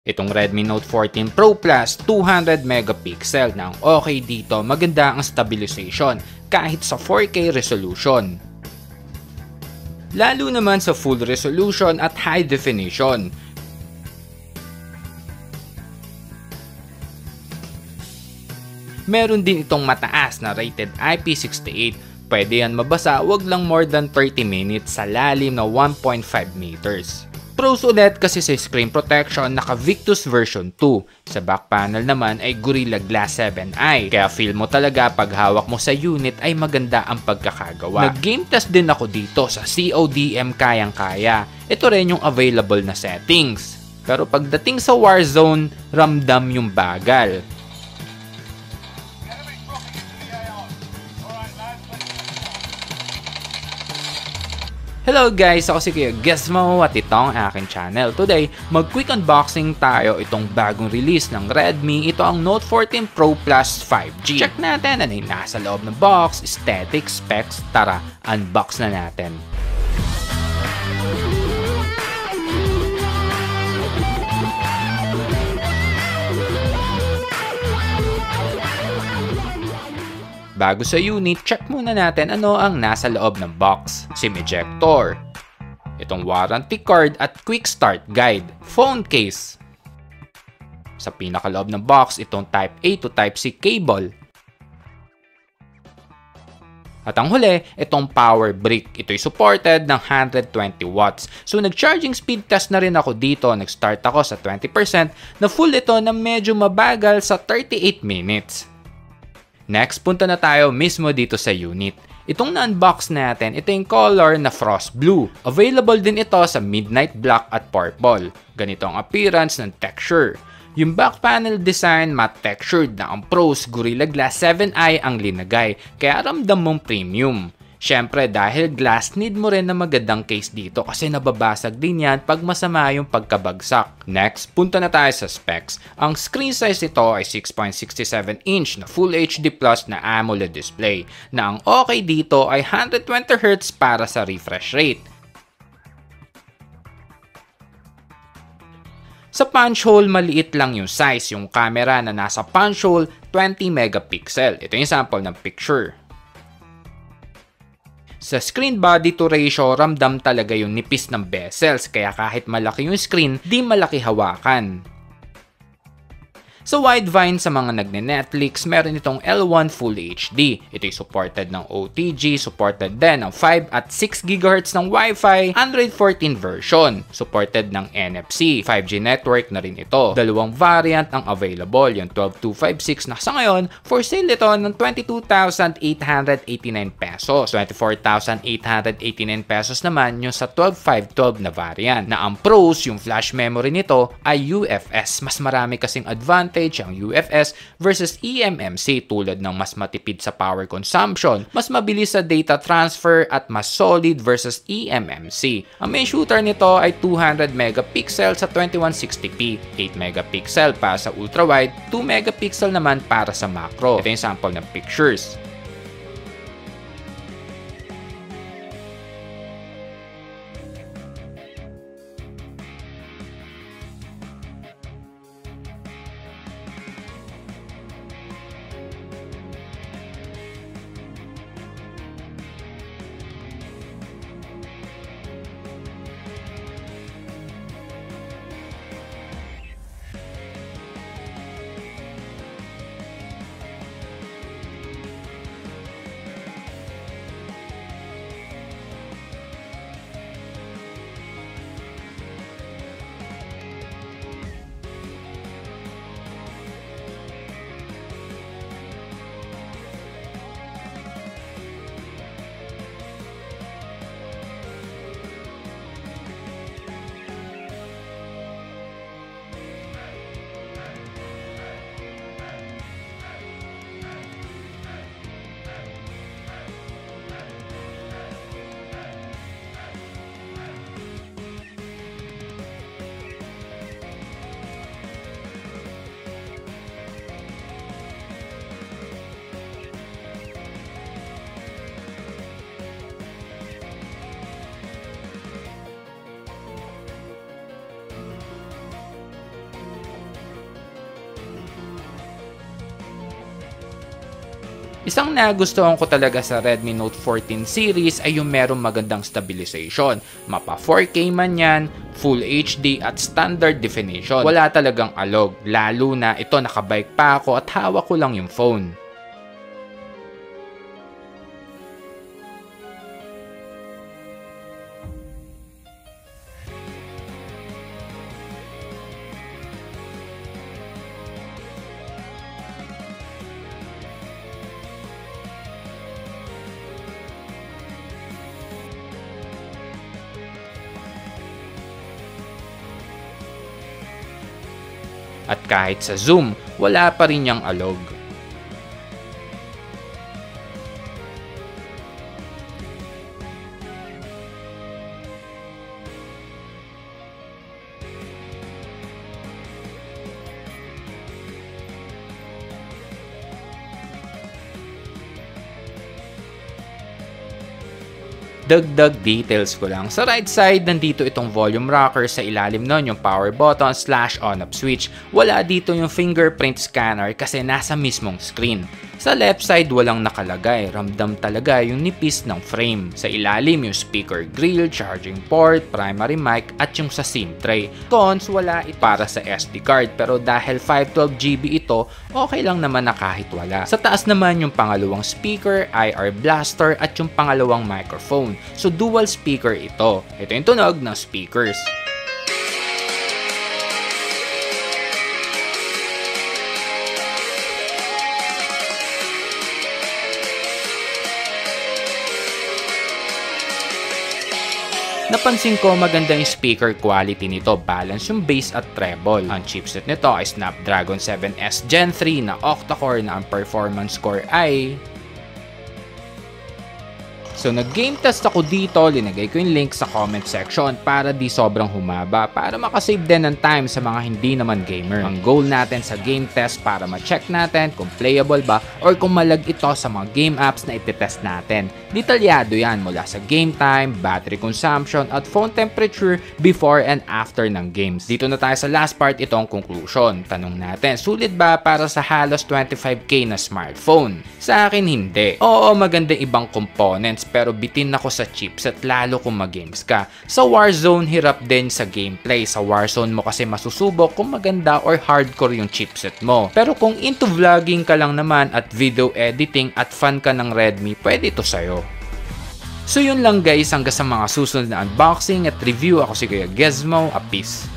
Itong Redmi Note 14 Pro Plus 200 megapixel na ang okay dito, maganda ang stabilization kahit sa 4K resolution. Lalo naman sa full resolution at high definition. Meron din itong mataas na rated IP68. Pwede yan mabasa, wag lang more than 30 minutes sa lalim na 1.5 meters. Pros ulit kasi sa screen protection, naka Victus version 2. Sa back panel naman ay Gorilla Glass 7i. Kaya feel mo talaga pag hawak mo sa unit ay maganda ang pagkakagawa. Nag-game test din ako dito sa CODM kayang-kaya. Ito rin yung available na settings. Pero pagdating sa Warzone, ramdam yung bagal. Hello guys! Ako si Kuya Gizmo at ito ang aking channel. Today, mag-quick unboxing tayo itong bagong release ng Redmi. Ito ang Note 14 Pro Plus 5G. Check natin ano yung nasa loob ng box, aesthetics, specs. Tara, unbox na natin. Bago sa unit, check muna natin ano ang nasa loob ng box. SIM ejector, itong warranty card at quick start guide, phone case. Sa pinakaloob ng box, itong Type A to Type C cable. At ang huli, itong power brick. Ito'y supported ng 120 watts. So nag-charging speed test na rin ako dito. Nag-start ako sa 20% na full ito na medyo mabagal sa 38 minutes. Next, punta na tayo mismo dito sa unit. Itong na-unbox natin, ito yung color na Frost Blue. Available din ito sa Midnight Black at Purple. Ganito ang appearance ng texture. Yung back panel design, matte textured na ang pros, Gorilla Glass 7i ang linagay, kaya ramdam mong premium. Syempre dahil glass, need mo rin na magandang case dito kasi nababasag din yan pag masama yung pagkabagsak. Next, punta na tayo sa specs. Ang screen size nito ay 6.67 inch na Full HD Plus na AMOLED display na ang okay dito ay 120Hz para sa refresh rate. Sa punch hole, maliit lang yung size. Yung camera na nasa punch hole, 20 megapixel. Ito yung sample ng picture. Sa screen body to ratio, ramdam talaga yung nipis ng bezels, kaya kahit malaki yung screen, di malaki hawakan. Sa Widevine, sa mga nagne-Netflix, meron itong L1 Full HD. Ito'y supported ng OTG, supported din ng 5 at 6 GHz ng Wi-Fi, Android 14 version. Supported ng NFC, 5G network na rin ito. Dalawang variant ang available, yung 12256 na sa ngayon, for sale ito ng 22,889 pesos. 24,889 pesos naman yung sa 12512 na variant. Na ang pros, yung flash memory nito ay UFS. Mas marami kasing advantage ang UFS versus eMMC tulad ng mas matipid sa power consumption, mas mabilis sa data transfer at mas solid versus eMMC. Ang main shooter nito ay 200 megapixel sa 2160p, 8 megapixel para sa ultrawide, 2 megapixel naman para sa macro. Ito yung sample ng pictures. Isang nagustuhan ko talaga sa Redmi Note 14 series ay yung merong magandang stabilization. Mapa 4K man yan, Full HD at standard definition. Wala talagang alog, lalo na ito nakabike pa ako at hawak ko lang yung phone. At kahit sa zoom, wala pa rin niyang alog. Dagdag details ko lang. Sa right side, nandito itong volume rocker. Sa ilalim nun, yung power button / on-off switch. Wala dito yung fingerprint scanner kasi nasa mismong screen. Sa left side, walang nakalagay. Ramdam talaga yung nipis ng frame. Sa ilalim, yung speaker grill, charging port, primary mic, at yung sa SIM tray. Cons, wala ito para sa SD card. Pero dahil 512GB ito, okay lang naman na kahit wala. Sa taas naman yung pangalawang speaker, IR blaster, at yung pangalawang microphone. So dual speaker ito. Ito yung tunog ng speakers. Napansin ko maganda yung speaker quality nito, balance yung bass at treble. Ang chipset nito ay Snapdragon 7S Gen 3 na octa-core na ang performance score ay... So nag-game test ako dito, linagay ko yung link sa comment section para di sobrang humaba, para makasave din ng time sa mga hindi naman gamer. Ang goal natin sa game test para ma-check natin kung playable ba or kung malag ito sa mga game apps na itetest natin. Detalyado yan mula sa game time, battery consumption at phone temperature before and after ng games. Dito na tayo sa last part, itong conclusion. Tanong natin, sulit ba para sa halos 25k na smartphone? Sa akin hindi. Oo, maganda ibang components pero bitin ako sa chipset lalo kung mag-games ka. Sa Warzone, hirap din sa gameplay. Sa Warzone mo kasi masusubok kung maganda or hardcore yung chipset mo. Pero kung into vlogging ka lang naman at video editing at fan ka ng Redmi, pwede ito sa'yo. So yun lang guys, hanggang sa mga susunod na unboxing at review. Ako si Kuya Gizmo, a peace.